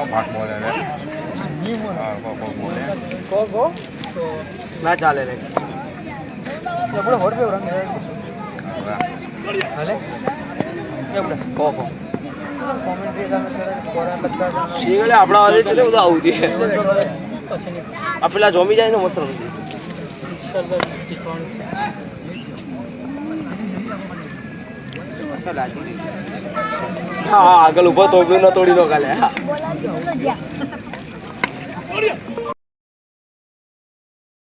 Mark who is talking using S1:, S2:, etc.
S1: ભાગ બોલે રે હા કો બોલે
S2: કો ના ચાલે રે આપણે હોર પે રંગ હાલે આપણે કો કોમેન્ટ્રી તમે કોરા લગતા શીગલે આપડા વાળે ચલે ઉદા આવતી હે આ પેલા જોમી જાય ને મસ્ત રમતી હા આગળ ઉભો તો બી ન તોડી નો કાલે